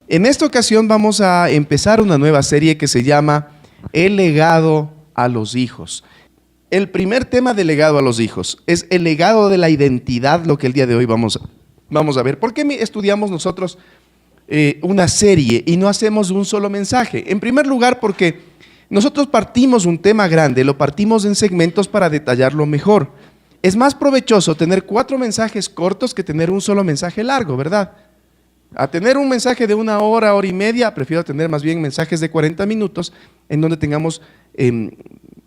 En esta ocasión vamos a empezar una nueva serie que se llama El legado a los hijos. El primer tema del legado a los hijos es el legado de la identidad, lo que el día de hoy vamos a ver. ¿Por qué estudiamos nosotros una serie y no hacemos un solo mensaje? En primer lugar, porque nosotros partimos un tema grande, lo partimos en segmentos para detallarlo mejor. Es más provechoso tener 4 mensajes cortos que tener un solo mensaje largo, ¿verdad? A tener un mensaje de 1 hora, hora y media, prefiero tener más bien mensajes de 40 minutos en donde tengamos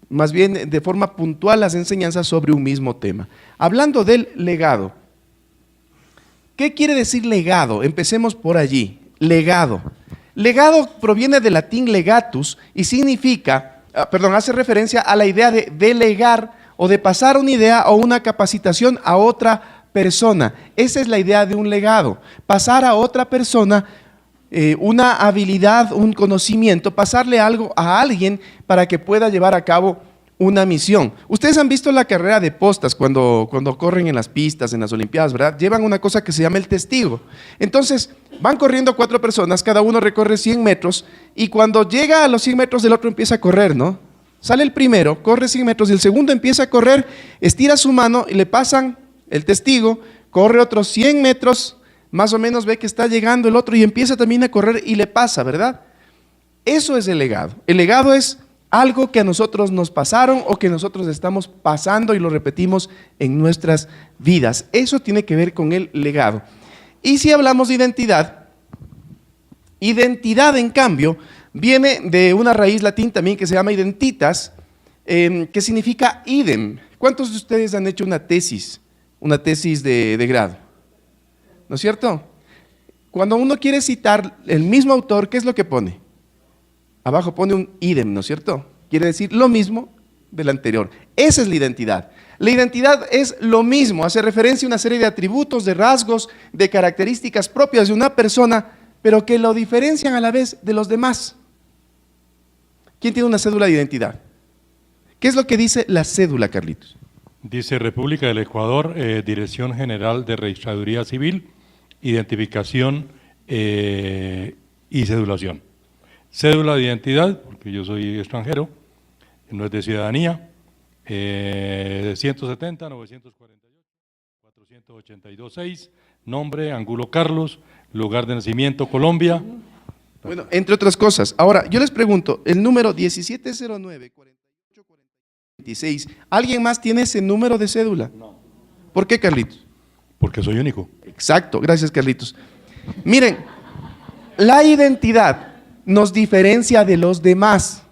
más bien de forma puntual las enseñanzas sobre un mismo tema. Hablando del legado, ¿qué quiere decir legado? Empecemos por allí. Legado. Legado proviene del latín legatus y significa, hace referencia a la idea de delegar o de pasar una idea o una capacitación a otra persona. Esa es la idea de un legado, pasar a otra persona una habilidad, un conocimiento, pasarle algo a alguien para que pueda llevar a cabo una misión. Ustedes han visto la carrera de postas cuando corren en las pistas, en las olimpiadas, ¿verdad? Llevan una cosa que se llama el testigo. Entonces, van corriendo 4 personas, cada uno recorre 100 metros y cuando llega a los 100 metros el otro empieza a correr, ¿no? Sale el primero, corre 100 metros y el segundo empieza a correr, estira su mano y le pasan el testigo, corre otros 100 metros, más o menos ve que está llegando el otro y empieza también a correr y le pasa, ¿verdad? Eso es el legado. El legado es algo que a nosotros nos pasaron o que nosotros estamos pasando y lo repetimos en nuestras vidas. Eso tiene que ver con el legado. Y si hablamos de identidad, identidad en cambio viene de una raíz latín también que se llama identitas, que significa idem. ¿Cuántos de ustedes han hecho una tesis de grado? ¿No es cierto? Cuando uno quiere citar el mismo autor, ¿qué es lo que pone? Abajo pone un idem, ¿no es cierto? Quiere decir lo mismo del anterior. Esa es la identidad. La identidad es lo mismo, hace referencia a una serie de atributos, de rasgos, de características propias de una persona, pero que lo diferencian a la vez de los demás. ¿Quién tiene una cédula de identidad? ¿Qué es lo que dice la cédula, Carlitos? Dice República del Ecuador, Dirección General de Registraduría Civil, Identificación y Cedulación. Cédula de identidad, porque yo soy extranjero, no es de ciudadanía, 170, 948, 482, 6, nombre, Angulo Carlos, lugar de nacimiento, Colombia. Bueno, entre otras cosas. Ahora, yo les pregunto, el número 1709-4846, ¿alguien más tiene ese número de cédula? No. ¿Por qué, Carlitos? Porque soy único. Exacto, gracias, Carlitos. Miren, la identidad nos diferencia de los demás.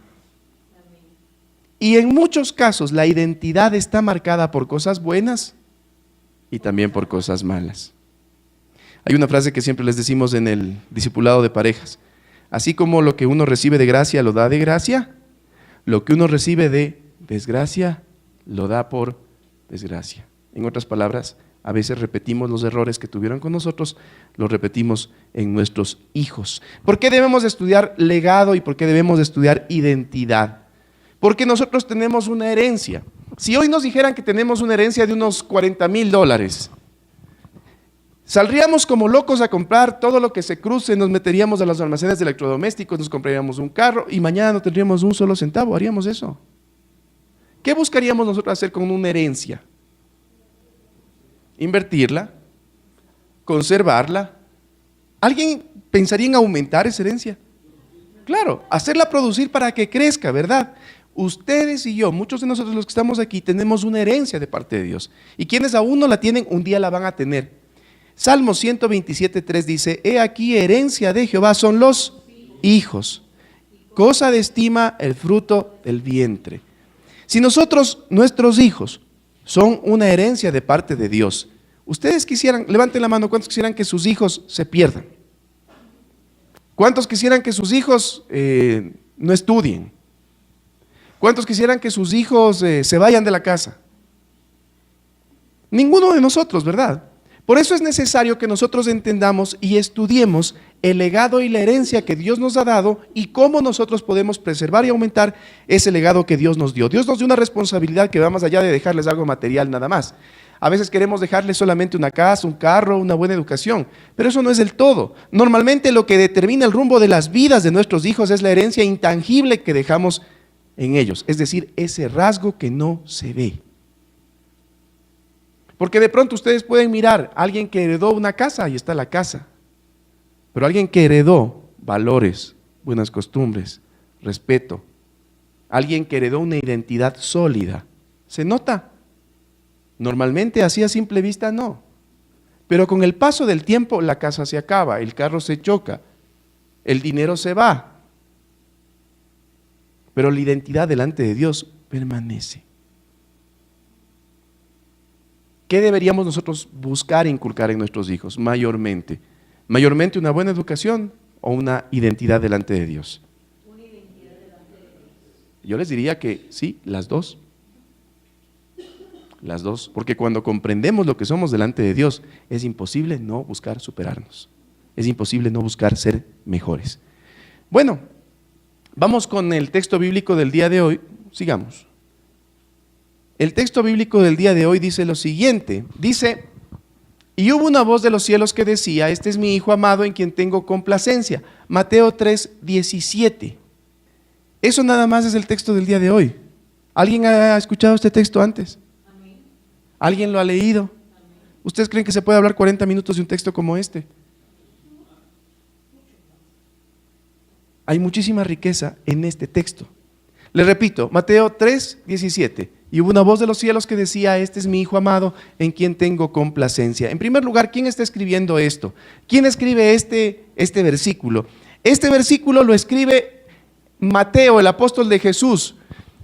Y en muchos casos la identidad está marcada por cosas buenas y también por cosas malas. Hay una frase que siempre les decimos en el discipulado de parejas. Así como lo que uno recibe de gracia lo da de gracia, lo que uno recibe de desgracia lo da por desgracia. En otras palabras, a veces repetimos los errores que tuvieron con nosotros, los repetimos en nuestros hijos. ¿Por qué debemos estudiar legado y por qué debemos estudiar identidad? Porque nosotros tenemos una herencia. Si hoy nos dijeran que tenemos una herencia de unos $40,000, saldríamos como locos a comprar todo lo que se cruce, nos meteríamos a los almacenes de electrodomésticos, nos compraríamos un carro y mañana no tendríamos un solo centavo, haríamos eso. ¿Qué buscaríamos nosotros hacer con una herencia? Invertirla, conservarla. ¿Alguien pensaría en aumentar esa herencia? Claro, hacerla producir para que crezca, ¿verdad? Ustedes y yo, muchos de nosotros los que estamos aquí, tenemos una herencia de parte de Dios. Y quienes aún no la tienen, un día la van a tener. Salmo 127:3 dice, he aquí herencia de Jehová son los hijos, cosa de estima el fruto del vientre. Si nuestros hijos son una herencia de parte de Dios, ustedes quisieran, levanten la mano, ¿cuántos quisieran que sus hijos se pierdan? ¿Cuántos quisieran que sus hijos no estudien? ¿Cuántos quisieran que sus hijos se vayan de la casa? Ninguno de nosotros, ¿verdad? Por eso es necesario que nosotros entendamos y estudiemos el legado y la herencia que Dios nos ha dado y cómo nosotros podemos preservar y aumentar ese legado que Dios nos dio. Dios nos dio una responsabilidad que va más allá de dejarles algo material nada más. A veces queremos dejarles solamente una casa, un carro, una buena educación, pero eso no es del todo. Normalmente lo que determina el rumbo de las vidas de nuestros hijos es la herencia intangible que dejamos en ellos, es decir, ese rasgo que no se ve. Porque de pronto ustedes pueden mirar a alguien que heredó una casa, ahí está la casa, pero alguien que heredó valores, buenas costumbres, respeto, alguien que heredó una identidad sólida, ¿se nota? Normalmente así a simple vista no, pero con el paso del tiempo la casa se acaba, el carro se choca, el dinero se va, pero la identidad delante de Dios permanece. ¿Qué deberíamos nosotros buscar e inculcar en nuestros hijos mayormente? Mayormente una buena educación o una identidad delante de Dios. Una identidad delante de Dios. Yo les diría que sí, las dos. Las dos, porque cuando comprendemos lo que somos delante de Dios, es imposible no buscar superarnos. Es imposible no buscar ser mejores. Bueno, vamos con el texto bíblico del día de hoy. Sigamos. El texto bíblico del día de hoy dice lo siguiente. Dice, y hubo una voz de los cielos que decía, este es mi Hijo amado en quien tengo complacencia. Mateo 3:17. Eso nada más es el texto del día de hoy. ¿Alguien ha escuchado este texto antes? ¿Alguien lo ha leído? ¿Ustedes creen que se puede hablar 40 minutos de un texto como este? Hay muchísima riqueza en este texto. Les repito, Mateo 3:17. Y hubo una voz de los cielos que decía, este es mi Hijo amado en quien tengo complacencia. En primer lugar, ¿quién está escribiendo esto? ¿Quién escribe este versículo? Este versículo lo escribe Mateo, el apóstol de Jesús.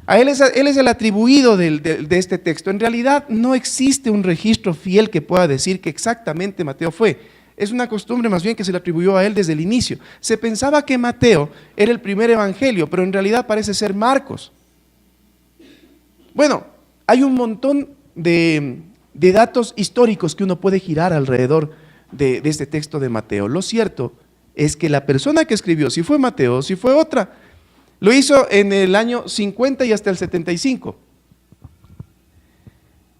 A él es el atribuido de este texto. En realidad no existe un registro fiel que pueda decir que exactamente Mateo fue. Es una costumbre más bien que se le atribuyó a él desde el inicio. Se pensaba que Mateo era el primer evangelio, pero en realidad parece ser Marcos. Bueno, hay un montón de datos históricos que uno puede girar alrededor de este texto de Mateo. Lo cierto es que la persona que escribió, si fue Mateo, si fue otra, lo hizo en el año 50 y hasta el 75.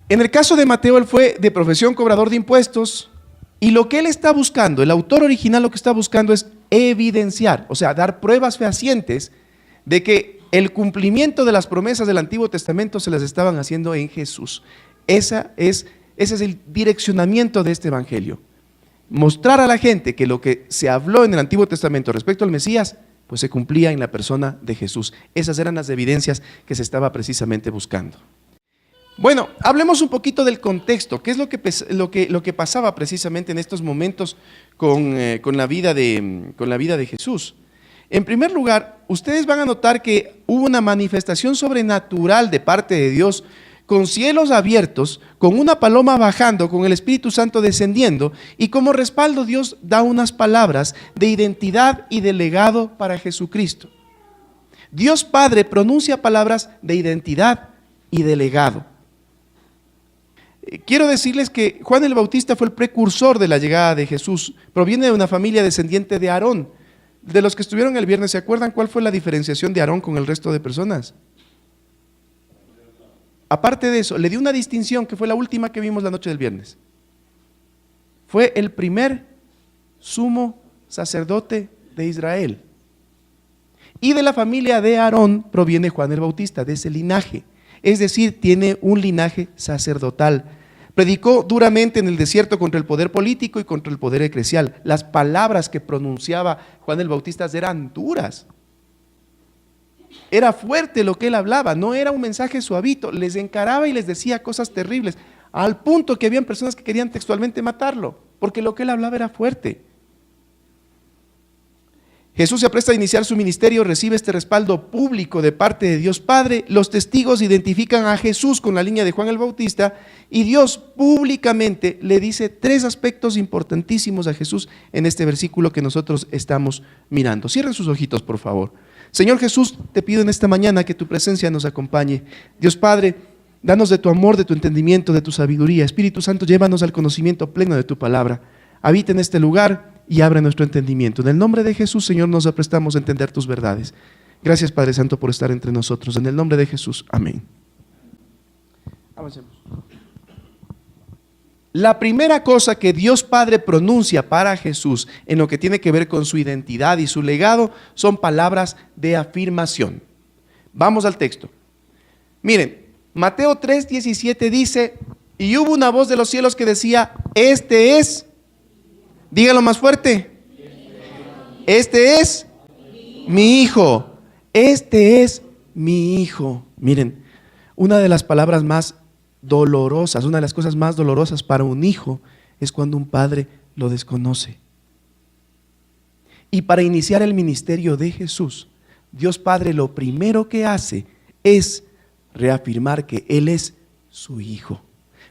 En el caso de Mateo, él fue de profesión cobrador de impuestos y lo que él está buscando, el autor original lo que está buscando es evidenciar, o sea, dar pruebas fehacientes de que el cumplimiento de las promesas del Antiguo Testamento se las estaban haciendo en Jesús. Ese es el direccionamiento de este evangelio. Mostrar a la gente que lo que se habló en el Antiguo Testamento respecto al Mesías, pues se cumplía en la persona de Jesús. Esas eran las evidencias que se estaba precisamente buscando. Bueno, hablemos un poquito del contexto. ¿Qué es lo que pasaba precisamente en estos momentos con la vida de Jesús? En primer lugar, ustedes van a notar que hubo una manifestación sobrenatural de parte de Dios, con cielos abiertos, con una paloma bajando, con el Espíritu Santo descendiendo, y como respaldo Dios da unas palabras de identidad y de legado para Jesucristo. Dios Padre pronuncia palabras de identidad y de legado. Quiero decirles que Juan el Bautista fue el precursor de la llegada de Jesús. Proviene de una familia descendiente de Aarón. De los que estuvieron el viernes, ¿se acuerdan cuál fue la diferenciación de Aarón con el resto de personas? Aparte de eso, le dio una distinción que fue la última que vimos la noche del viernes. Fue el primer sumo sacerdote de Israel. Y de la familia de Aarón proviene Juan el Bautista, de ese linaje. Es decir, tiene un linaje sacerdotal. Predicó duramente en el desierto contra el poder político y contra el poder eclesial. Las palabras que pronunciaba Juan el Bautista eran duras. Era fuerte lo que él hablaba, no era un mensaje suavito. Les encaraba y les decía cosas terribles, al punto que habían personas que querían textualmente matarlo, porque lo que él hablaba era fuerte. Jesús se apresta a iniciar su ministerio, recibe este respaldo público de parte de Dios Padre. Los testigos identifican a Jesús con la línea de Juan el Bautista y Dios públicamente le dice 3 aspectos importantísimos a Jesús en este versículo que nosotros estamos mirando. Cierren sus ojitos, por favor. Señor Jesús, te pido en esta mañana que tu presencia nos acompañe. Dios Padre, danos de tu amor, de tu entendimiento, de tu sabiduría. Espíritu Santo, llévanos al conocimiento pleno de tu palabra. Habita en este lugar y abre nuestro entendimiento. En el nombre de Jesús, Señor, nos aprestamos a entender tus verdades. Gracias, Padre Santo, por estar entre nosotros. En el nombre de Jesús, amén. Avancemos. La primera cosa que Dios Padre pronuncia para Jesús en lo que tiene que ver con su identidad y su legado son palabras de afirmación. Vamos al texto. Miren, Mateo 3:17 dice, y hubo una voz de los cielos que decía, este es, dígalo más fuerte, este es mi hijo, este es mi hijo. Miren, una de las palabras más dolorosas, una de las cosas más dolorosas para un hijo es cuando un padre lo desconoce. Y para iniciar el ministerio de Jesús, Dios Padre lo primero que hace es reafirmar que Él es su hijo.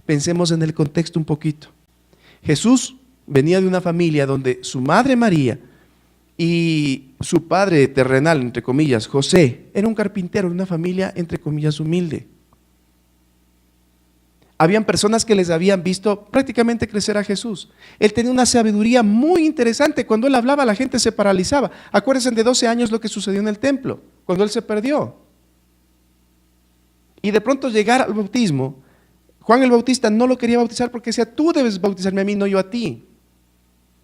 Pensemos en el contexto un poquito. Jesús venía de una familia donde su madre María y su padre terrenal, entre comillas, José, era un carpintero de una familia, entre comillas, humilde. Habían personas que les habían visto prácticamente crecer a Jesús. Él tenía una sabiduría muy interesante. Cuando Él hablaba, la gente se paralizaba. Acuérdense de 12 años lo que sucedió en el templo, cuando Él se perdió. Y de pronto llegar al bautismo, Juan el Bautista no lo quería bautizar porque decía, tú debes bautizarme a mí, no yo a ti.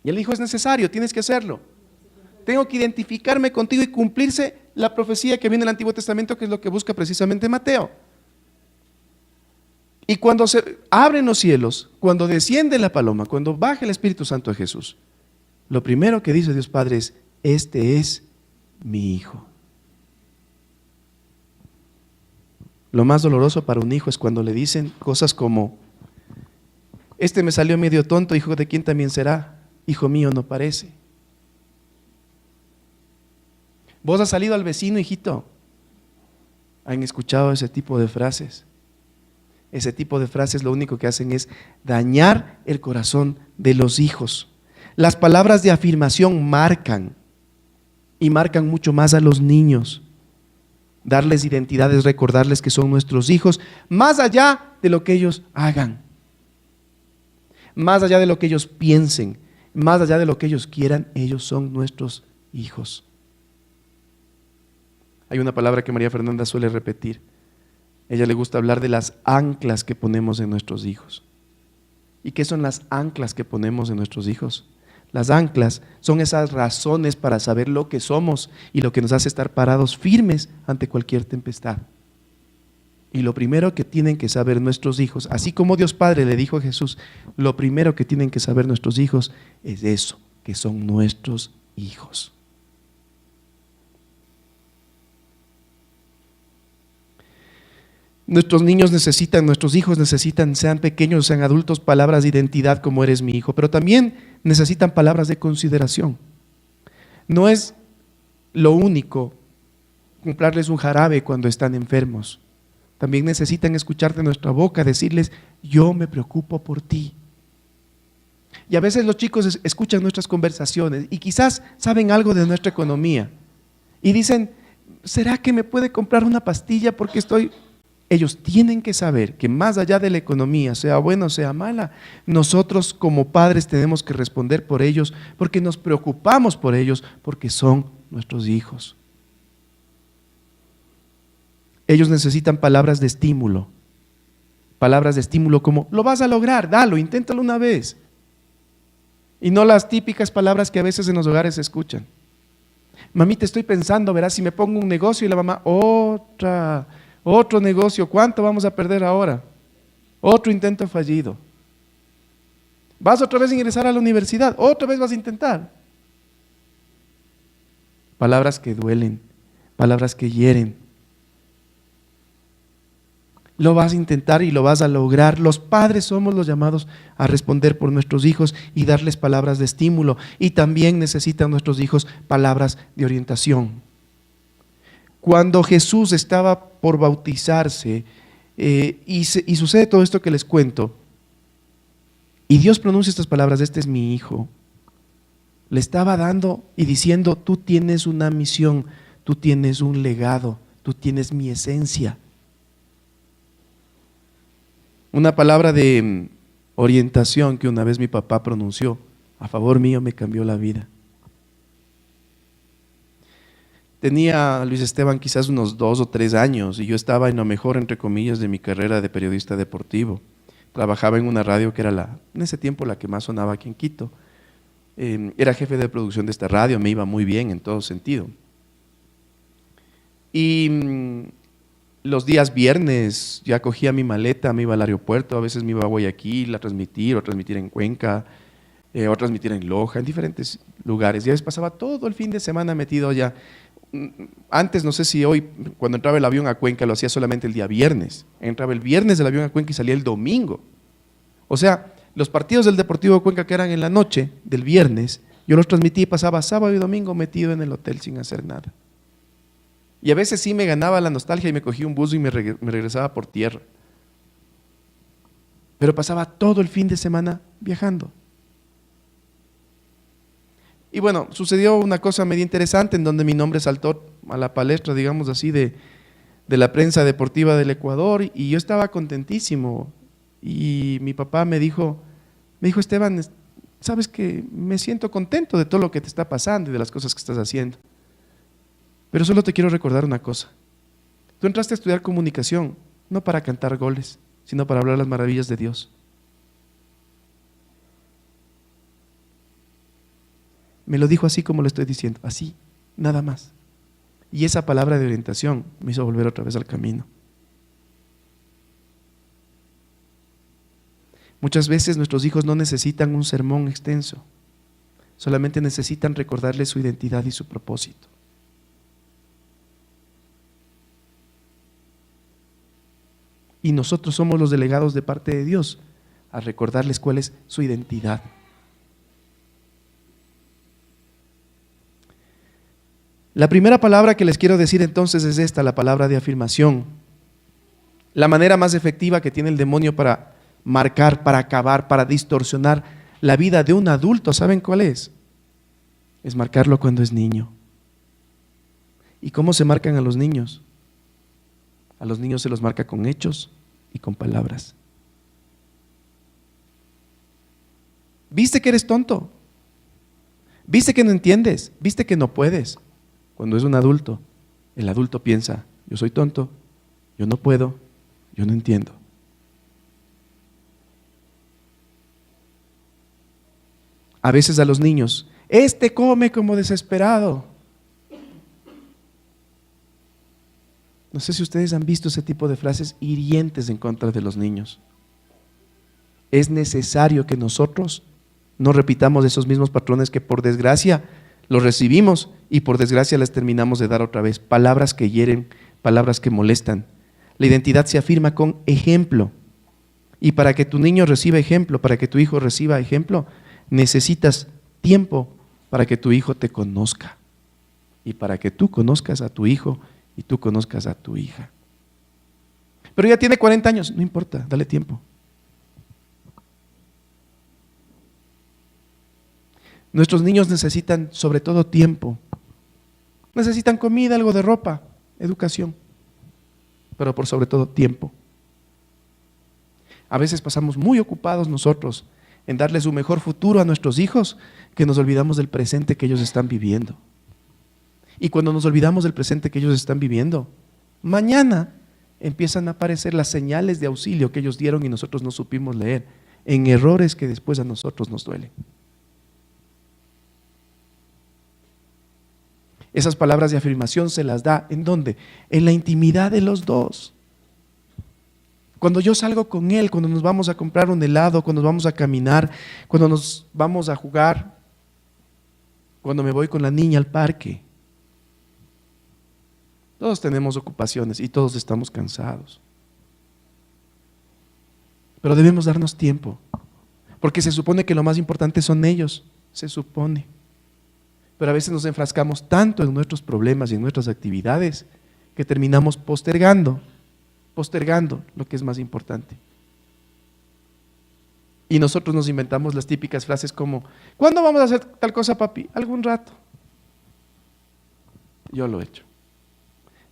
Y Él dijo, es necesario, tienes que hacerlo. Tengo que identificarme contigo y cumplirse la profecía que viene en el Antiguo Testamento, que es lo que busca precisamente Mateo. Y cuando se abren los cielos, cuando desciende la paloma, cuando baja el Espíritu Santo a Jesús, lo primero que dice Dios Padre es, este es mi hijo. Lo más doloroso para un hijo es cuando le dicen cosas como, este me salió medio tonto, hijo de quién también será, hijo mío no parece. Vos has salido al vecino, hijito. ¿Han escuchado ese tipo de frases? Ese tipo de frases lo único que hacen es dañar el corazón de los hijos. Las palabras de afirmación marcan, y marcan mucho más a los niños. Darles identidad es recordarles que son nuestros hijos, más allá de lo que ellos hagan, más allá de lo que ellos piensen, más allá de lo que ellos quieran, ellos son nuestros hijos. Hay una palabra que María Fernanda suele repetir. A ella le gusta hablar de las anclas que ponemos en nuestros hijos. ¿Y qué son las anclas que ponemos en nuestros hijos? Las anclas son esas razones para saber lo que somos y lo que nos hace estar parados firmes ante cualquier tempestad. Y lo primero que tienen que saber nuestros hijos, así como Dios Padre le dijo a Jesús, lo primero que tienen que saber nuestros hijos es eso, que son nuestros hijos. Nuestros niños necesitan, nuestros hijos necesitan, sean pequeños, sean adultos, palabras de identidad como eres mi hijo, pero también necesitan palabras de consideración. No es lo único comprarles un jarabe cuando están enfermos. También necesitan escuchar de nuestra boca, decirles, yo me preocupo por ti. Y a veces los chicos escuchan nuestras conversaciones y quizás saben algo de nuestra economía y dicen, ¿será que me puede comprar una pastilla porque estoy...? Ellos tienen que saber que más allá de la economía, sea buena o sea mala, nosotros como padres tenemos que responder por ellos porque nos preocupamos por ellos, porque son nuestros hijos. Ellos necesitan palabras de estímulo como, lo vas a lograr, dalo, inténtalo una vez. Y no las típicas palabras que a veces en los hogares se escuchan. Mami, te estoy pensando, verás, si me pongo un negocio y la mamá, otro negocio, ¿cuánto vamos a perder ahora? Otro intento fallido. Vas otra vez a ingresar a la universidad, otra vez vas a intentar. Palabras que duelen, palabras que hieren. Lo vas a intentar y lo vas a lograr. Los padres somos los llamados a responder por nuestros hijos y darles palabras de estímulo. Y también necesitan nuestros hijos palabras de orientación. Cuando Jesús estaba por bautizarse y sucede todo esto que les cuento, y Dios pronuncia estas palabras, este es mi hijo, le estaba dando y diciendo, tú tienes una misión, tú tienes un legado, tú tienes mi esencia. Una palabra de orientación que una vez mi papá pronunció a favor mío me cambió la vida. Tenía Luis Esteban quizás unos 2 o 3 años y yo estaba en lo mejor, entre comillas, de mi carrera de periodista deportivo. trabajaba en una radio que era en ese tiempo la que más sonaba aquí en Quito. Era jefe de producción de esta radio, me iba muy bien en todo sentido. Y los días viernes ya cogía mi maleta, me iba al aeropuerto, a veces me iba a Guayaquil a transmitir, o a transmitir en Cuenca, o a transmitir en Loja, en diferentes lugares. Y a veces pasaba todo el fin de semana metido allá. Antes, no sé si hoy, cuando entraba el avión a Cuenca, lo hacía solamente el día viernes. Entraba el viernes del avión a Cuenca y salía el domingo. O sea, los partidos del Deportivo Cuenca que eran en la noche del viernes, yo los transmití y pasaba sábado y domingo metido en el hotel sin hacer nada. Y a veces sí me ganaba la nostalgia y me cogía un bus y me regresaba por tierra. Pero pasaba todo el fin de semana viajando. Y bueno, sucedió una cosa medio interesante en donde mi nombre saltó a la palestra, digamos así, de la prensa deportiva del Ecuador, y yo estaba contentísimo. Y mi papá me dijo, Esteban, sabes que me siento contento de todo lo que te está pasando y de las cosas que estás haciendo. Pero solo te quiero recordar una cosa. Tú entraste a estudiar comunicación, no para cantar goles, sino para hablar las maravillas de Dios. Me lo dijo así como lo estoy diciendo, así, nada más. Y esa palabra de orientación me hizo volver otra vez al camino. Muchas veces nuestros hijos no necesitan un sermón extenso, solamente necesitan recordarles su identidad y su propósito. Y nosotros somos los delegados de parte de Dios a recordarles cuál es su identidad. La primera palabra que les quiero decir entonces es esta, la palabra de afirmación. La manera más efectiva que tiene el demonio para marcar, para acabar, para distorsionar la vida de un adulto, ¿saben cuál es? Es marcarlo cuando es niño. ¿Y cómo se marcan a los niños? A los niños se los marca con hechos y con palabras. ¿Viste que eres tonto? ¿Viste que no entiendes? ¿Viste que no puedes? Cuando es un adulto, el adulto piensa, yo soy tonto, yo no puedo, yo no entiendo. A veces a los niños, este come como desesperado. No sé si ustedes han visto ese tipo de frases hirientes en contra de los niños. Es necesario que nosotros no repitamos esos mismos patrones que por desgracia los recibimos y por desgracia les terminamos de dar otra vez. Palabras que hieren, palabras que molestan. La identidad se afirma con ejemplo. Y para que tu niño reciba ejemplo, para que tu hijo reciba ejemplo, necesitas tiempo para que tu hijo te conozca. Y para que tú conozcas a tu hijo y tú conozcas a tu hija. Pero ya tiene 40 años, no importa, dale tiempo. Nuestros niños necesitan sobre todo tiempo. Necesitan comida, algo de ropa, educación, pero por sobre todo tiempo. A veces pasamos muy ocupados nosotros en darles un mejor futuro a nuestros hijos que nos olvidamos del presente que ellos están viviendo. Y cuando nos olvidamos del presente que ellos están viviendo, mañana empiezan a aparecer las señales de auxilio que ellos dieron y nosotros no supimos leer, en errores que después a nosotros nos duelen. Esas palabras de afirmación se las da, ¿en dónde? En la intimidad de los dos. Cuando yo salgo con él, cuando nos vamos a comprar un helado, cuando nos vamos a caminar, cuando nos vamos a jugar, cuando me voy con la niña al parque. Todos tenemos ocupaciones y todos estamos cansados. Pero debemos darnos tiempo, porque se supone que lo más importante son ellos, se supone. Pero a veces nos enfrascamos tanto en nuestros problemas y en nuestras actividades que terminamos postergando lo que es más importante. Y nosotros nos inventamos las típicas frases como, ¿cuándo vamos a hacer tal cosa, papi? Algún rato. Yo lo he hecho.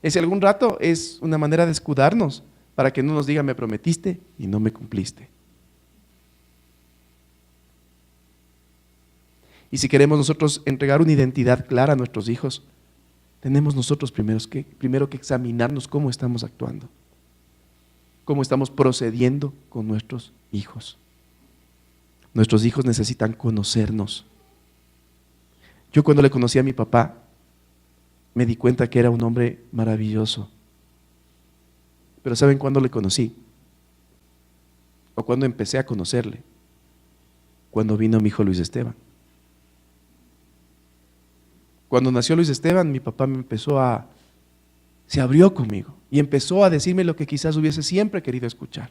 Ese algún rato es una manera de escudarnos para que no nos diga, me prometiste y no me cumpliste. Y si queremos nosotros entregar una identidad clara a nuestros hijos, tenemos nosotros primero que examinarnos cómo estamos actuando. cómo estamos procediendo con nuestros hijos. Nuestros hijos necesitan conocernos. Yo cuando le conocí a mi papá, me di cuenta que era un hombre maravilloso. Pero ¿saben cuándo le conocí? O cuando empecé a conocerle. Cuando vino mi hijo Luis Esteban. Cuando nació Luis Esteban, mi papá se abrió conmigo y empezó a decirme lo que quizás hubiese siempre querido escuchar.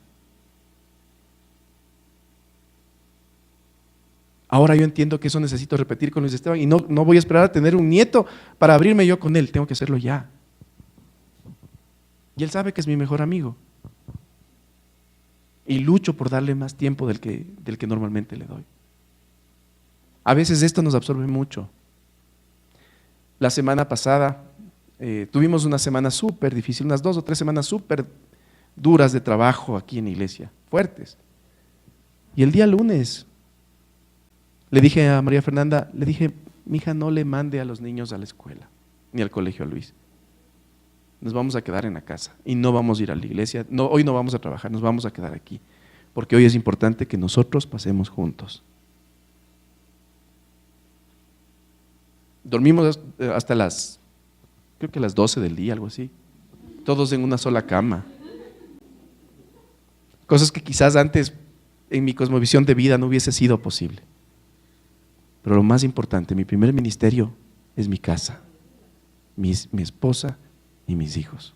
Ahora yo entiendo que eso necesito repetir con Luis Esteban y no voy a esperar a tener un nieto para abrirme yo con él, tengo que hacerlo ya. Y él sabe que es mi mejor amigo. Y lucho por darle más tiempo del que normalmente le doy. A veces esto nos absorbe mucho. La semana pasada tuvimos una semana súper difícil, unas 2 o 3 semanas súper duras de trabajo aquí en la iglesia, fuertes. Y el día lunes le dije a María Fernanda, mija, no le mande a los niños a la escuela, ni al colegio a Luis. Nos vamos a quedar en la casa y no vamos a ir a la iglesia. No, hoy no vamos a trabajar, nos vamos a quedar aquí, porque hoy es importante que nosotros pasemos juntos. Dormimos hasta creo que las 12 del día, algo así, todos en una sola cama. Cosas que quizás antes en mi cosmovisión de vida no hubiese sido posible. Pero lo más importante, mi primer ministerio es mi casa, mi esposa y mis hijos.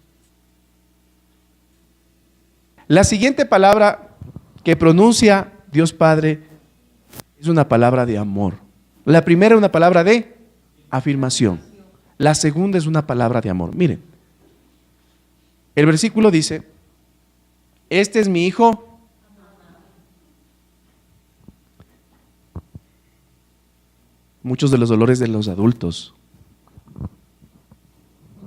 La siguiente palabra que pronuncia Dios Padre es una palabra de amor. La primera es una palabra de afirmación. La segunda es una palabra de amor. Miren, el versículo dice, este es mi hijo muchos de los dolores de los adultos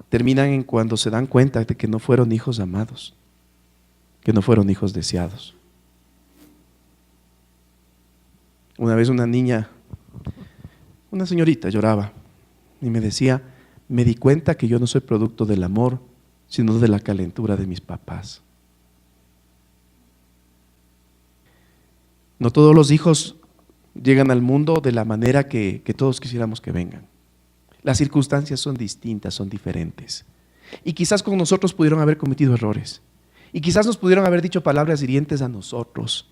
terminan en cuando se dan cuenta de que no fueron hijos amados, que no fueron hijos deseados. Una vez una niña, una señorita lloraba y me decía, me di cuenta que yo no soy producto del amor, sino de la calentura de mis papás. No todos los hijos llegan al mundo de la manera que todos quisiéramos que vengan. Las circunstancias son distintas, son diferentes. Y quizás con nosotros pudieron haber cometido errores. Y quizás nos pudieron haber dicho palabras hirientes a nosotros.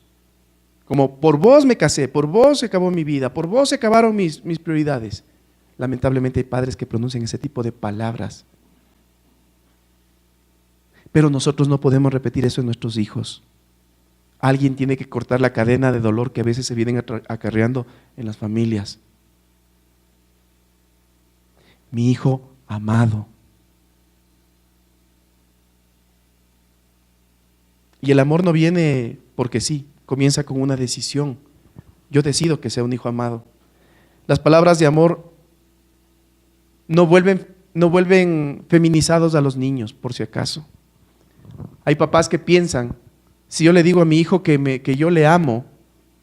Como, por vos me casé, por vos se acabó mi vida, por vos se acabaron mis prioridades. Lamentablemente hay padres que pronuncian ese tipo de palabras. Pero nosotros no podemos repetir eso en nuestros hijos. Alguien tiene que cortar la cadena de dolor que a veces se vienen acarreando en las familias. Mi hijo amado. Y el amor no viene porque sí, comienza con una decisión. Yo decido que sea un hijo amado. Las palabras de amor no vuelven feminizados a los niños, por si acaso. Hay papás que piensan, si yo le digo a mi hijo que yo le amo,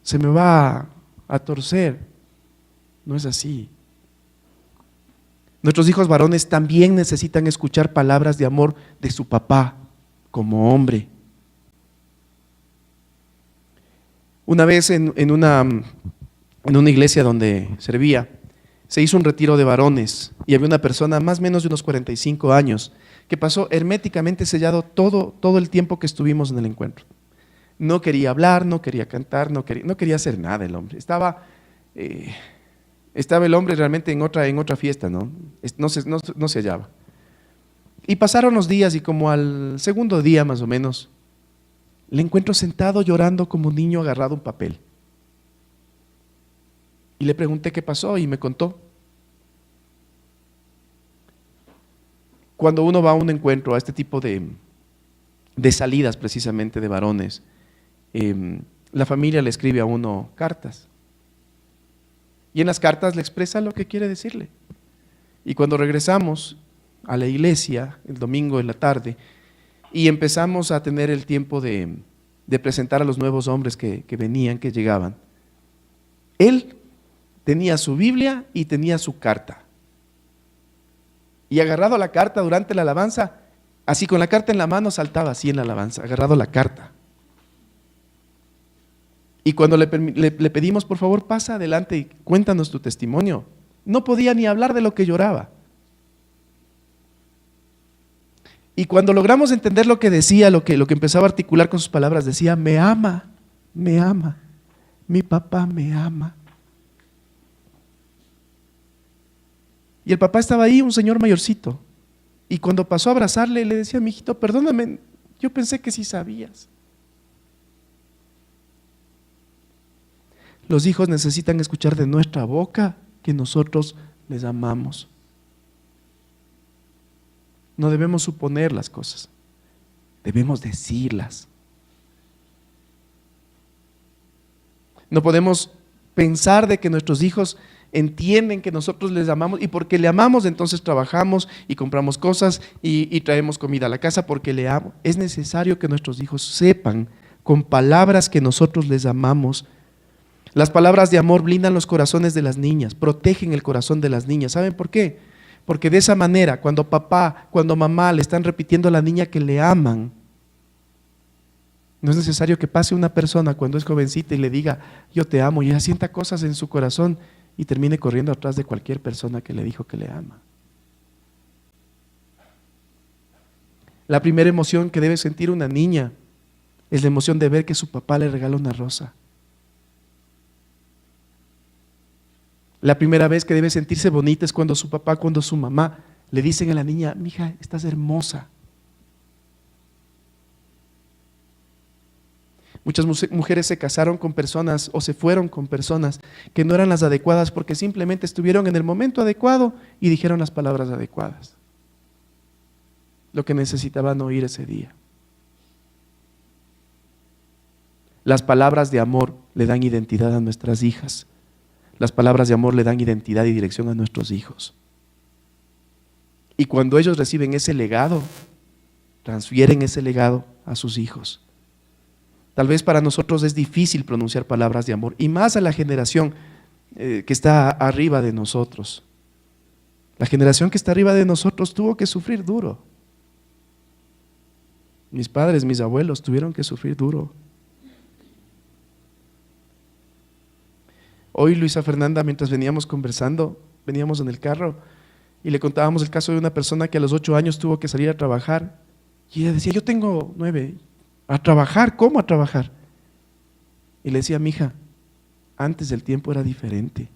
se me va a torcer. No es así. Nuestros hijos varones también necesitan escuchar palabras de amor de su papá como hombre. Una vez en una iglesia donde servía, se hizo un retiro de varones y había una persona más o menos de unos 45 años que pasó herméticamente sellado todo el tiempo que estuvimos en el encuentro. No quería hablar, no quería cantar, no quería hacer nada el hombre. Estaba el hombre realmente en otra fiesta, ¿no? No se hallaba. Y pasaron los días y como al segundo día más o menos, le encuentro sentado llorando como un niño agarrado a un papel. Y le pregunté qué pasó y me contó. Cuando uno va a un encuentro, a este tipo de salidas precisamente de varones, la familia le escribe a uno cartas. Y en las cartas le expresa lo que quiere decirle. Y cuando regresamos a la iglesia, el domingo en la tarde, y empezamos a tener el tiempo de presentar a los nuevos hombres que venían, que llegaban, él tenía su Biblia y tenía su carta. Y agarrado a la carta durante la alabanza, Así con la carta en la mano saltaba así en la alabanza, agarrado la carta. Y cuando le pedimos, por favor, pasa adelante y cuéntanos tu testimonio, no podía ni hablar de lo que lloraba. Y cuando logramos entender lo que decía, lo que empezaba a articular con sus palabras, decía, me ama, mi papá me ama. Y el papá estaba ahí, un señor mayorcito. Y cuando pasó a abrazarle, le decía, mijito, perdóname, yo pensé que sí sabías. Los hijos necesitan escuchar de nuestra boca que nosotros les amamos. No debemos suponer las cosas, debemos decirlas. No podemos pensar de que nuestros hijos entienden que nosotros les amamos y porque le amamos entonces trabajamos y compramos cosas y traemos comida a la casa porque le amo. Es necesario que nuestros hijos sepan con palabras que nosotros les amamos. Las palabras de amor blindan los corazones de las niñas, protegen el corazón de las niñas. ¿Saben por qué? Porque de esa manera, cuando papá, cuando mamá le están repitiendo a la niña que le aman, no es necesario que pase una persona cuando es jovencita y le diga, yo te amo, y ella sienta cosas en su corazón y termine corriendo atrás de cualquier persona que le dijo que le ama. La primera emoción que debe sentir una niña es la emoción de ver que su papá le regala una rosa. La primera vez que debe sentirse bonita es cuando su papá, cuando su mamá le dicen a la niña, mija, estás hermosa. Muchas mujeres se casaron con personas o se fueron con personas que no eran las adecuadas porque simplemente estuvieron en el momento adecuado y dijeron las palabras adecuadas. Lo que necesitaban oír ese día. Las palabras de amor le dan identidad a nuestras hijas. Las palabras de amor le dan identidad y dirección a nuestros hijos. Y cuando ellos reciben ese legado, transfieren ese legado a sus hijos. Tal vez para nosotros es difícil pronunciar palabras de amor, y más a la generación que está arriba de nosotros. La generación que está arriba de nosotros tuvo que sufrir duro. Mis padres, mis abuelos tuvieron que sufrir duro. Hoy Luisa Fernanda, mientras veníamos conversando, veníamos en el carro y le contábamos el caso de una persona que a los 8 años tuvo que salir a trabajar y ella decía, yo tengo 9, ¿a trabajar? ¿Cómo a trabajar? Y le decía, mija, antes el tiempo era diferente.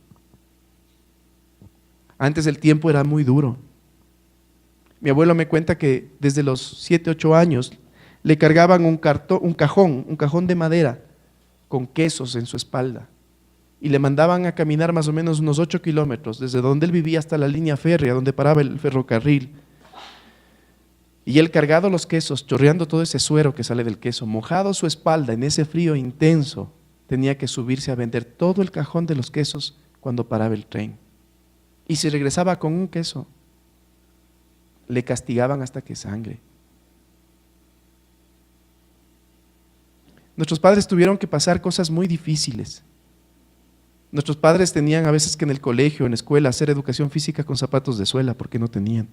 Antes el tiempo era muy duro. Mi abuelo me cuenta que desde los 7, 8 años le cargaban un cajón de madera con quesos en su espalda. Y le mandaban a caminar más o menos unos 8 kilómetros, desde donde él vivía hasta la línea férrea, donde paraba el ferrocarril. Y él cargado los quesos, chorreando todo ese suero que sale del queso, mojado su espalda en ese frío intenso, tenía que subirse a vender todo el cajón de los quesos cuando paraba el tren. Y si regresaba con un queso, le castigaban hasta que sangre. Nuestros padres tuvieron que pasar cosas muy difíciles. Nuestros padres tenían a veces que en el colegio, en la escuela, hacer educación física con zapatos de suela porque no tenían.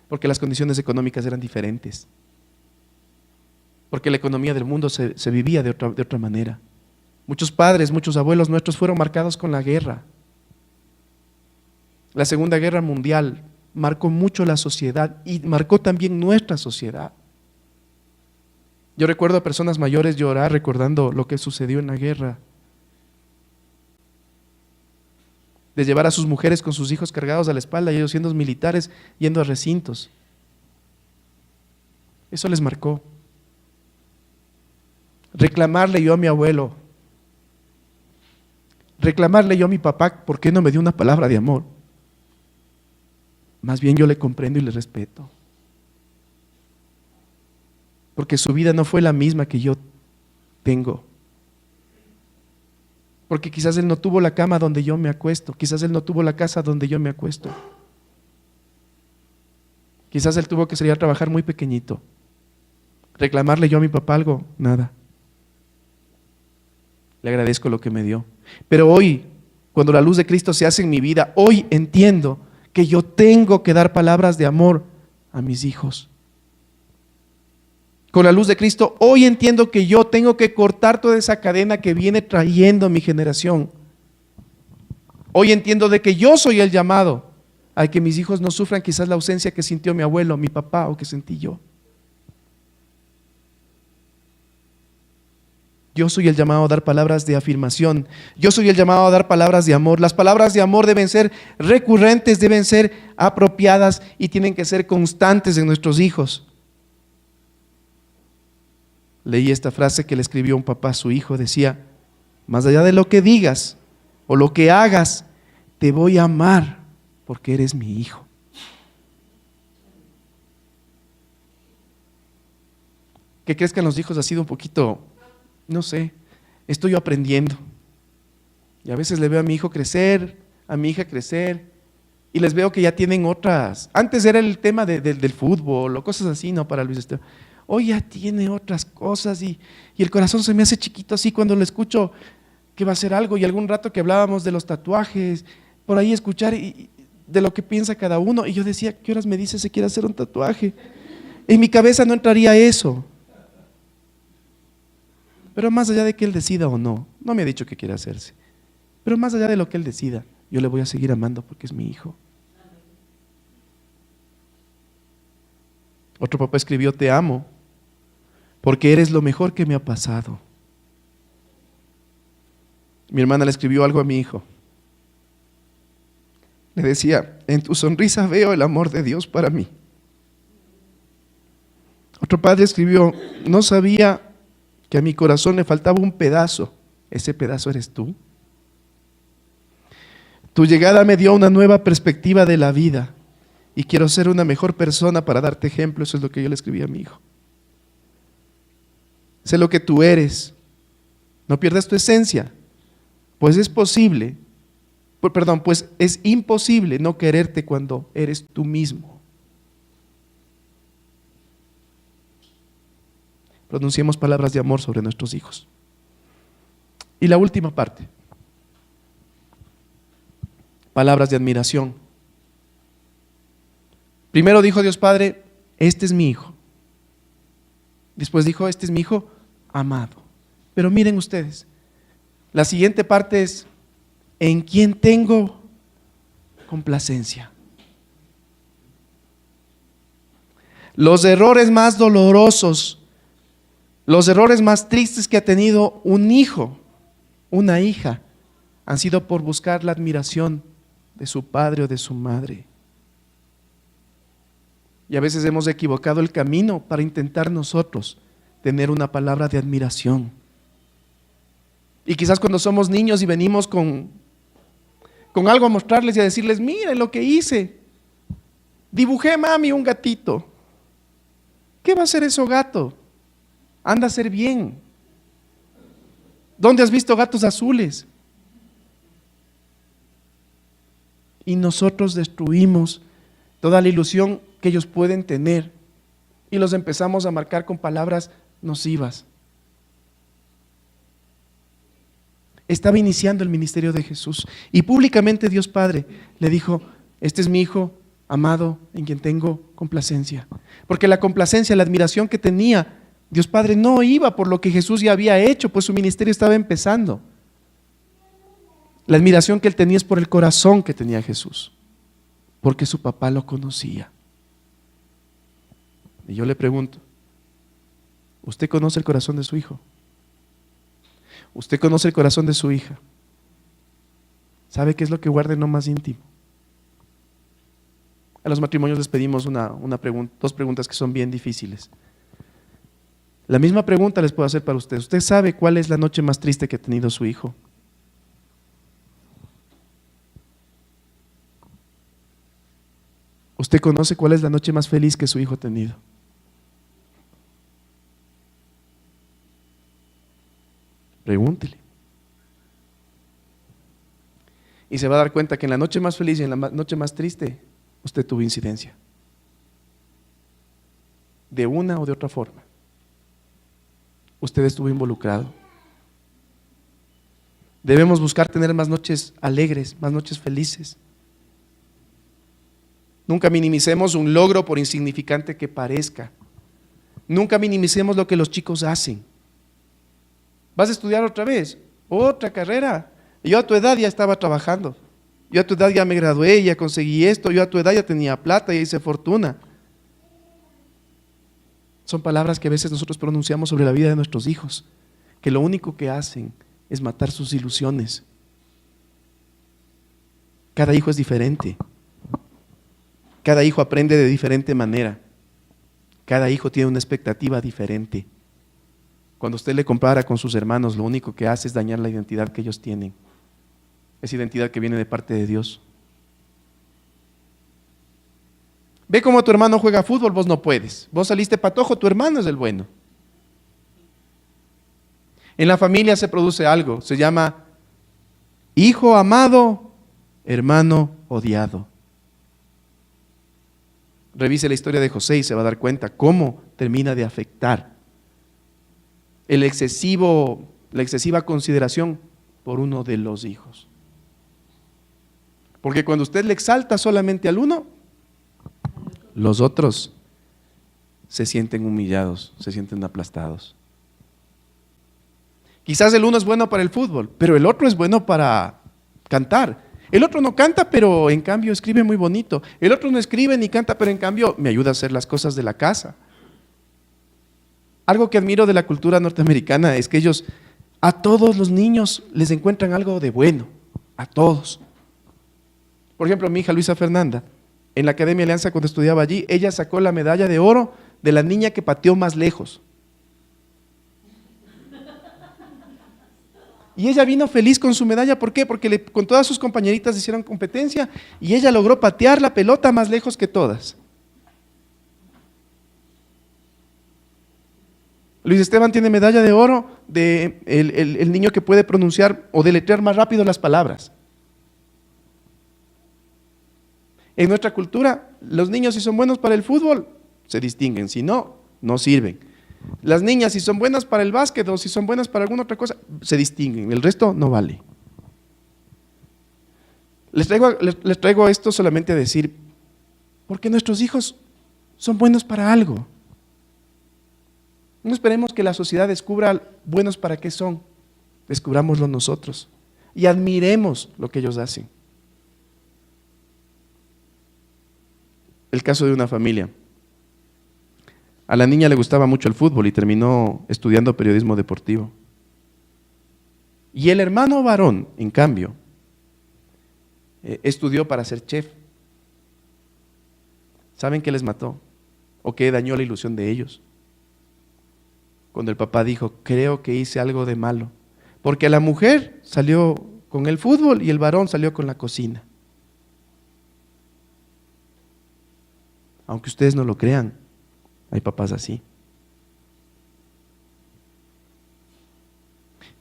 Porque las condiciones económicas eran diferentes. Porque la economía del mundo se vivía de otra manera. Muchos padres, muchos abuelos nuestros fueron marcados con la guerra. La Segunda Guerra Mundial marcó mucho la sociedad y marcó también nuestra sociedad. Yo recuerdo a personas mayores llorar recordando lo que sucedió en la guerra. De llevar a sus mujeres con sus hijos cargados a la espalda y ellos siendo militares yendo a recintos. Eso les marcó. Reclamarle yo a mi abuelo, reclamarle yo a mi papá, ¿por qué no me dio una palabra de amor? Más bien yo le comprendo y le respeto. Porque su vida no fue la misma que yo tengo. Porque quizás él no tuvo la cama donde yo me acuesto, quizás él no tuvo la casa donde yo me acuesto. Quizás él tuvo que salir a trabajar muy pequeñito. Reclamarle yo a mi papá algo, nada. Le agradezco lo que me dio. Pero hoy, cuando la luz de Cristo se hace en mi vida, hoy entiendo que yo tengo que dar palabras de amor a mis hijos. Con la luz de Cristo, hoy entiendo que yo tengo que cortar toda esa cadena que viene trayendo mi generación. Hoy entiendo de que yo soy el llamado a que mis hijos no sufran quizás la ausencia que sintió mi abuelo, mi papá o que sentí yo. Yo soy el llamado a dar palabras de afirmación. Yo soy el llamado a dar palabras de amor. Las palabras de amor deben ser recurrentes, deben ser apropiadas y tienen que ser constantes en nuestros hijos. Leí esta frase que le escribió un papá a su hijo. Decía: más allá de lo que digas o lo que hagas, te voy a amar porque eres mi hijo. Que crezcan los hijos ha sido un poquito, no sé, estoy yo aprendiendo. Y a veces le veo a mi hijo crecer, a mi hija crecer, y les veo que ya tienen otras. Antes era el tema del fútbol o cosas así, ¿no? Para Luis Esteban. Hoy ya tiene otras cosas y el corazón se me hace chiquito así cuando le escucho que va a hacer algo. Y algún rato que hablábamos de los tatuajes, por ahí escuchar de lo que piensa cada uno. Y yo decía: ¿qué horas me dice se quiere hacer un tatuaje? En mi cabeza no entraría eso. Pero más allá de que él decida o no, no me ha dicho que quiere hacerse, pero más allá de lo que él decida, yo le voy a seguir amando porque es mi hijo. Otro papá escribió: te amo porque eres lo mejor que me ha pasado. Mi hermana le escribió algo a mi hijo. Le decía: en tu sonrisa veo el amor de Dios para mí. Otro padre escribió: no sabía que a mi corazón le faltaba un pedazo. Ese pedazo eres tú. Tu llegada me dio una nueva perspectiva de la vida y quiero ser una mejor persona para darte ejemplo. Eso es lo que yo le escribí a mi hijo. Sé lo que tú eres. No pierdas tu esencia, pues es posible, pues es imposible no quererte cuando eres tú mismo. Pronunciemos palabras de amor sobre nuestros hijos. Y la última parte, palabras de admiración. Primero dijo Dios Padre: este es mi hijo. Después dijo: este es mi hijo amado. Pero miren ustedes, la siguiente parte es: en quien tengo complacencia. Los errores más dolorosos, los errores más tristes que ha tenido un hijo, una hija, han sido por buscar la admiración de su padre o de su madre. Y a veces hemos equivocado el camino para intentar nosotros tener una palabra de admiración. Y quizás cuando somos niños y venimos con algo a mostrarles y a decirles: miren lo que hice, dibujé, mami, un gatito. ¿Qué va a hacer ese gato? Anda a ser bien. ¿Dónde has visto gatos azules? Y nosotros destruimos toda la ilusión que ellos pueden tener y los empezamos a marcar con palabras nocivas. Estaba iniciando el ministerio de Jesús y públicamente Dios Padre le dijo: este es mi hijo amado en quien tengo complacencia. Porque la complacencia, la admiración que tenía Dios Padre no iba por lo que Jesús ya había hecho, pues su ministerio estaba empezando. La admiración que él tenía es por el corazón que tenía Jesús, porque su papá lo conocía. Y yo le pregunto: ¿usted conoce el corazón de su hijo? ¿Usted conoce el corazón de su hija? ¿Sabe qué es lo que guarda en lo más íntimo? A los matrimonios les pedimos dos preguntas que son bien difíciles. La misma pregunta les puedo hacer para usted. ¿Usted sabe cuál es la noche más triste que ha tenido su hijo? ¿Usted conoce cuál es la noche más feliz que su hijo ha tenido? Pregúntele. Y se va a dar cuenta que en la noche más feliz y en la noche más triste, usted tuvo incidencia. De una o de otra forma. Usted estuvo involucrado. Debemos buscar tener más noches alegres, más noches felices. Nunca minimicemos un logro por insignificante que parezca. Nunca minimicemos lo que los chicos hacen. ¿Vas a estudiar otra vez? Otra carrera. Yo a tu edad ya estaba trabajando. Yo a tu edad ya me gradué, ya conseguí esto. Yo a tu edad ya tenía plata, ya hice fortuna. Son palabras que a veces nosotros pronunciamos sobre la vida de nuestros hijos, que lo único que hacen es matar sus ilusiones. Cada hijo es diferente. Cada hijo aprende de diferente manera. Cada hijo tiene una expectativa diferente. Cuando usted le compara con sus hermanos, lo único que hace es dañar la identidad que ellos tienen. Esa identidad que viene de parte de Dios. Ve cómo tu hermano juega fútbol, vos no puedes. Vos saliste patojo, tu hermano es el bueno. En la familia se produce algo, se llama hijo amado, hermano odiado. Revise la historia de José y se va a dar cuenta cómo termina de afectar la excesiva consideración por uno de los hijos. Porque cuando usted le exalta solamente al uno, los otros se sienten humillados, se sienten aplastados. Quizás el uno es bueno para el fútbol, pero el otro es bueno para cantar. El otro no canta, pero en cambio escribe muy bonito. El otro no escribe ni canta, pero en cambio me ayuda a hacer las cosas de la casa. Algo que admiro de la cultura norteamericana es que ellos a todos los niños les encuentran algo de bueno, a todos. Por ejemplo, mi hija Luisa Fernanda, en la Academia Alianza cuando estudiaba allí, ella sacó la medalla de oro de la niña que pateó más lejos. Y ella vino feliz con su medalla, ¿por qué? Porque con todas sus compañeritas hicieron competencia y ella logró patear la pelota más lejos que todas. Luis Esteban tiene medalla de oro de el niño que puede pronunciar o deletrear más rápido las palabras. En nuestra cultura, los niños si son buenos para el fútbol, se distinguen, si no, no sirven. Las niñas si son buenas para el básquet o si son buenas para alguna otra cosa, se distinguen, el resto no vale. Les traigo esto solamente a decir, porque nuestros hijos son buenos para algo. No esperemos que la sociedad descubra buenos para qué son, descubrámoslo nosotros y admiremos lo que ellos hacen. El caso de una familia. A la niña le gustaba mucho el fútbol y terminó estudiando periodismo deportivo. Y el hermano varón, en cambio, estudió para ser chef. ¿Saben qué les mató? ¿O qué dañó la ilusión de ellos? Cuando el papá dijo, creo que hice algo de malo. Porque la mujer salió con el fútbol y el varón salió con la cocina. Aunque ustedes no lo crean, hay papás así.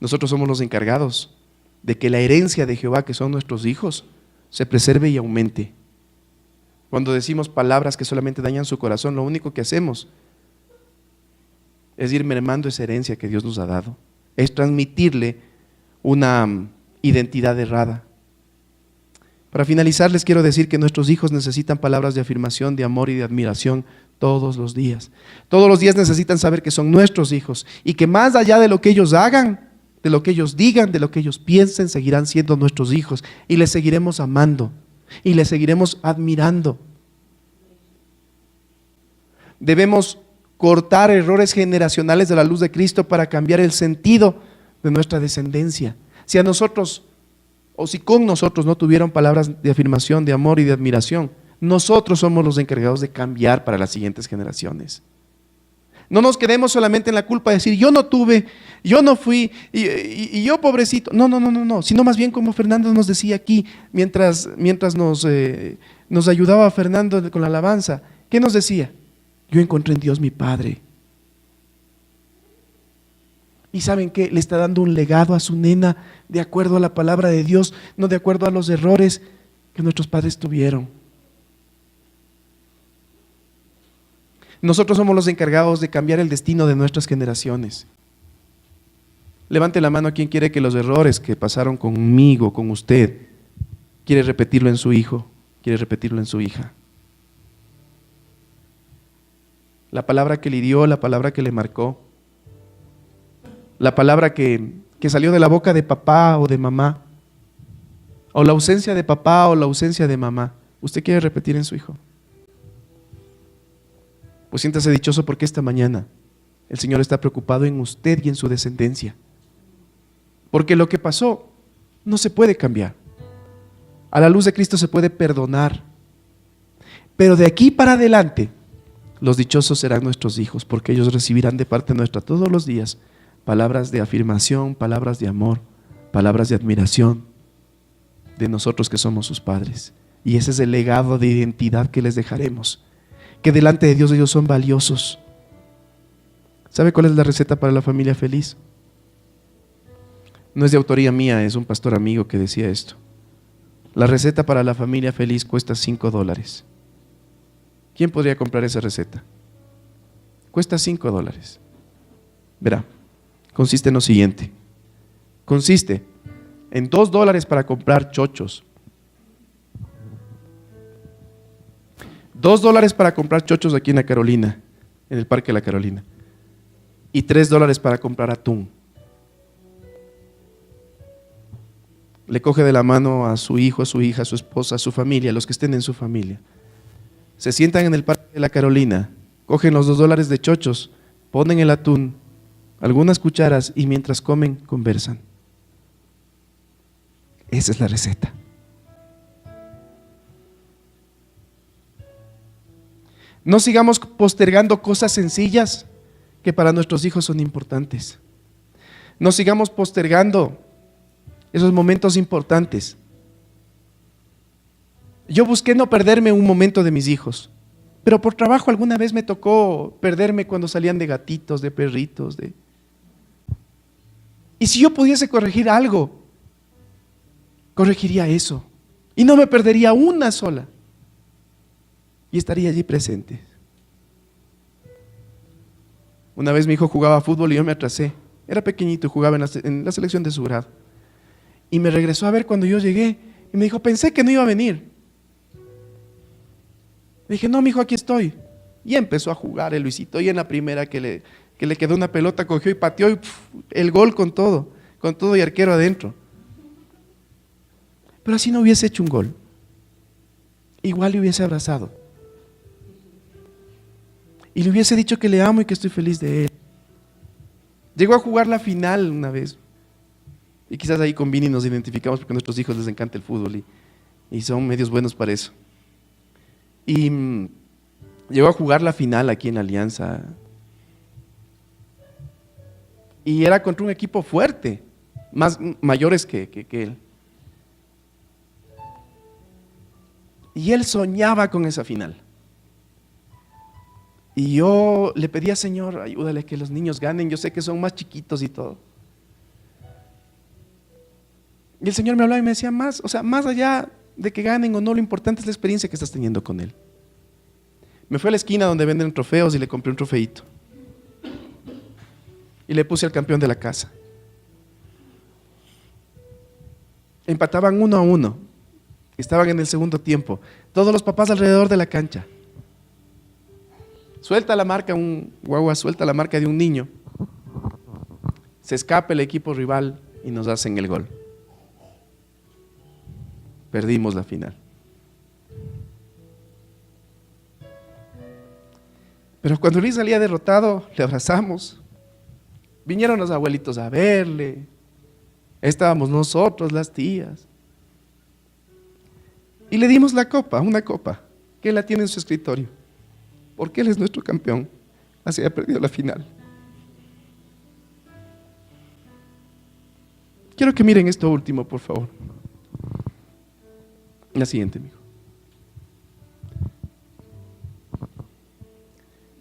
Nosotros somos los encargados de que la herencia de Jehová, que son nuestros hijos, se preserve y aumente. Cuando decimos palabras que solamente dañan su corazón, lo único que hacemos es ir mermando esa herencia que Dios nos ha dado. Es transmitirle una identidad errada. Para finalizar, les quiero decir que nuestros hijos necesitan palabras de afirmación, de amor y de admiración todos los días. Todos los días necesitan saber que son nuestros hijos y que más allá de lo que ellos hagan, de lo que ellos digan, de lo que ellos piensen, seguirán siendo nuestros hijos y les seguiremos amando y les seguiremos admirando. Debemos cortar errores generacionales de la luz de Cristo para cambiar el sentido de nuestra descendencia. Si a nosotros o si con nosotros no tuvieron palabras de afirmación, de amor y de admiración, nosotros somos los encargados de cambiar para las siguientes generaciones. No nos quedemos solamente en la culpa de decir, yo no tuve, yo no fui, y yo pobrecito. No, sino más bien como Fernando nos decía aquí, mientras nos ayudaba Fernando con la alabanza, ¿qué nos decía? Yo encontré en Dios mi Padre. Y ¿saben qué? Le está dando un legado a su nena de acuerdo a la palabra de Dios, no de acuerdo a los errores que nuestros padres tuvieron. Nosotros somos los encargados de cambiar el destino de nuestras generaciones. Levante la mano a quien quiere que los errores que pasaron conmigo, con usted, quiere repetirlo en su hijo, quiere repetirlo en su hija. La palabra que le hirió, la palabra que le marcó, la palabra que salió de la boca de papá o de mamá, o la ausencia de papá o la ausencia de mamá. ¿Usted quiere repetir en su hijo? Pues siéntase dichoso porque esta mañana el Señor está preocupado en usted y en su descendencia. Porque lo que pasó no se puede cambiar. A la luz de Cristo se puede perdonar. Pero de aquí para adelante, los dichosos serán nuestros hijos, porque ellos recibirán de parte nuestra todos los días palabras de afirmación, palabras de amor, palabras de admiración de nosotros que somos sus padres. Y ese es el legado de identidad que les dejaremos, que delante de Dios ellos son valiosos. ¿Sabe cuál es la receta para la familia feliz? No es de autoría mía, es un pastor amigo que decía esto. La receta para la familia feliz cuesta $5. ¿Quién podría comprar esa receta? Cuesta $5. Verá, consiste en lo siguiente. Consiste en $2 para comprar chochos. $2 para comprar chochos aquí en la Carolina, en el Parque de la Carolina. Y $3 para comprar atún. Le coge de la mano a su hijo, a su hija, a su esposa, a su familia, a los que estén en su familia. Se sientan en el Parque de la Carolina, cogen los $2 de chochos, ponen el atún, algunas cucharas y mientras comen, conversan. Esa es la receta. No sigamos postergando cosas sencillas que para nuestros hijos son importantes. No sigamos postergando esos momentos importantes. Yo busqué no perderme un momento de mis hijos, pero por trabajo alguna vez me tocó perderme cuando salían de gatitos, de perritos, Y si yo pudiese corregir algo, corregiría eso. Y no me perdería una sola. Y estaría allí presente. Una vez mi hijo jugaba fútbol y yo me atrasé. Era pequeñito y jugaba en la selección de su grado. Y me regresó a ver cuando yo llegué y me dijo, pensé que no iba a venir. Le dije, no, mijo, aquí estoy. Y empezó a jugar el Luisito. Y en la primera que le quedó una pelota, cogió y pateó y el gol con todo y arquero adentro. Pero así no hubiese hecho un gol. Igual le hubiese abrazado. Y le hubiese dicho que le amo y que estoy feliz de él. Llegó a jugar la final una vez. Y quizás ahí con Vini nos identificamos porque a nuestros hijos les encanta el fútbol y son medios buenos para eso. Y llegó a jugar la final aquí en Alianza. Y era contra un equipo fuerte, mayores que él. Y él soñaba con esa final. Y yo le pedía, Señor, ayúdale a que los niños ganen. Yo sé que son más chiquitos y todo. Y el Señor me hablaba y me decía, más allá de que ganen o no, lo importante es la experiencia que estás teniendo con Él. Me fui a la esquina donde venden trofeos y le compré un trofeito. Y le puse al campeón de la casa. Empataban 1-1. Estaban en el segundo tiempo. Todos los papás alrededor de la cancha. Suelta la marca un guagua, suelta la marca de un niño. Se escapa el equipo rival y nos hacen el gol. Perdimos la final. Pero cuando Luis salía derrotado, le abrazamos. Vinieron los abuelitos a verle. Estábamos nosotros, las tías. Y le dimos la copa, una copa, que él la tiene en su escritorio. Porque él es nuestro campeón. Así ha perdido la final. Quiero que miren esto último, por favor. La siguiente, amigo.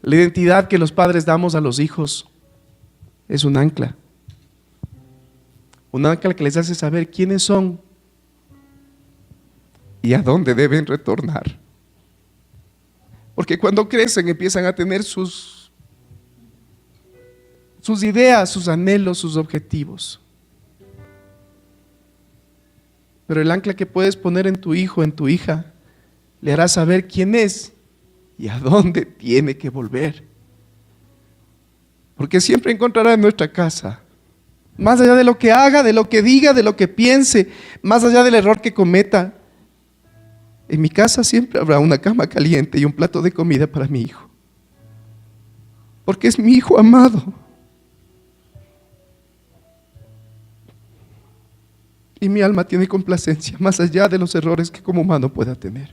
La identidad que los padres damos a los hijos es un ancla. Un ancla que les hace saber quiénes son y a dónde deben retornar. Porque cuando crecen empiezan a tener sus ideas, sus anhelos, sus objetivos. Pero el ancla que puedes poner en tu hijo, en tu hija, le hará saber quién es y a dónde tiene que volver. Porque siempre encontrará en nuestra casa, más allá de lo que haga, de lo que diga, de lo que piense, más allá del error que cometa, en mi casa siempre habrá una cama caliente y un plato de comida para mi hijo. Porque es mi hijo amado. Y mi alma tiene complacencia, más allá de los errores que como humano pueda tener.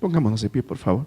Pongámonos de pie, por favor.